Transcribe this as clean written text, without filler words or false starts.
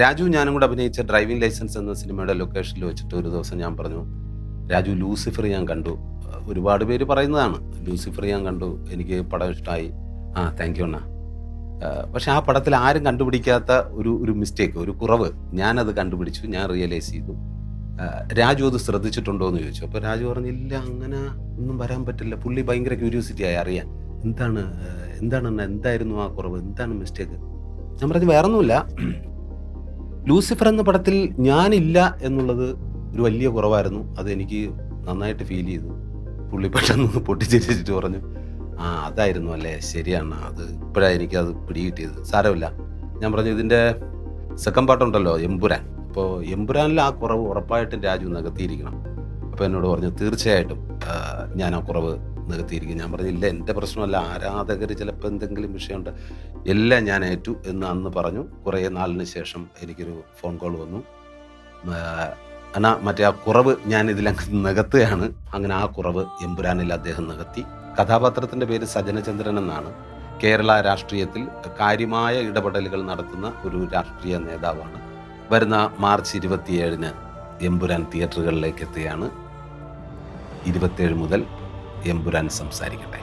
രാജു ഞാനും കൂടെ അഭിനയിച്ച ഡ്രൈവിംഗ് ലൈസൻസ് എന്ന സിനിമയുടെ ലൊക്കേഷനിൽ വെച്ചിട്ട് ഒരു ദിവസം ഞാൻ പറഞ്ഞു, രാജു ലൂസിഫർ ഞാൻ കണ്ടു. ഒരുപാട് പേര് പറയുന്നതാണ്, ലൂസിഫർ ഞാൻ കണ്ടു, എനിക്ക് പടം ഇഷ്ടമായി. ആ, താങ്ക് യു അണ്ണ. പക്ഷെ ആ പടത്തിൽ ആരും കണ്ടുപിടിക്കാത്ത ഒരു മിസ്റ്റേക്ക്, ഒരു കുറവ് ഞാനത് കണ്ടുപിടിച്ചു, ഞാൻ റിയലൈസ് ചെയ്തു. രാജു അത് ശ്രദ്ധിച്ചിട്ടുണ്ടോ എന്ന് ചോദിച്ചു. അപ്പോൾ രാജു പറഞ്ഞില്ല, അങ്ങനെ ഒന്നും വരാൻ പറ്റില്ല. പുള്ളി ഭയങ്കര ക്യൂരിയോസിറ്റി ആയി അറിയാൻ, എന്താണ് അണ്ണ, എന്തായിരുന്നു ആ കുറവ്, എന്താണ് മിസ്റ്റേക്ക്. ഞാൻ പറഞ്ഞു വേറൊന്നുമില്ല, ലൂസിഫർ എന്ന പടത്തിൽ ഞാനില്ല എന്നുള്ളത് ഒരു വലിയ കുറവായിരുന്നു. അതെനിക്ക് നന്നായിട്ട് ഫീൽ ചെയ്തു. പുള്ളി പെട്ടെന്ന് പൊട്ടിച്ചിരിച്ചിട്ട് പറഞ്ഞു, ആ അതായിരുന്നു അല്ലേ, ശരിയാണ്, അത് ഇപ്പോഴാണ് എനിക്കത് പിടികിട്ടിയത്, സാരമില്ല. ഞാൻ പറഞ്ഞു, ഇതിൻ്റെ സെക്കൻഡ് പാർട്ടുണ്ടല്ലോ എമ്പുരാൻ, അപ്പോൾ എമ്പുരാനിൽ ആ കുറവ് ഉറപ്പായിട്ടും രാജു നികത്തിയിരിക്കണം. അപ്പോൾ എന്നോട് പറഞ്ഞു, തീർച്ചയായിട്ടും ഞാൻ ആ കുറവ് നികത്തിയിരിക്കും. ഞാൻ പറഞ്ഞില്ല, എൻ്റെ പ്രശ്നമല്ല, ആരാധകർ ചിലപ്പോൾ എന്തെങ്കിലും വിഷയമുണ്ട്, എല്ലാം ഞാൻ ഏറ്റു എന്ന് അന്ന് പറഞ്ഞു. കുറേ നാളിന് ശേഷം എനിക്കൊരു ഫോൺ കോൾ വന്നു, എന്നാൽ മറ്റേ ആ കുറവ് ഞാൻ ഇതിലങ്ങ് നികത്തുകയാണ്. അങ്ങനെ ആ കുറവ് എമ്പുരാനിൽ അദ്ദേഹം നികത്തി. കഥാപാത്രത്തിൻ്റെ പേര് സജനചന്ദ്രൻ എന്നാണ്. കേരള രാഷ്ട്രീയത്തിൽ കാര്യമായ ഇടപെടലുകൾ നടത്തുന്ന ഒരു രാഷ്ട്രീയ നേതാവാണ്. വരുന്ന മാർച്ച് 27 എമ്പുരാൻ തിയേറ്ററുകളിലേക്ക് എത്തുകയാണ്. 27 മുതൽ എമ്പുരാൻ സംസാരിക്കട്ടെ.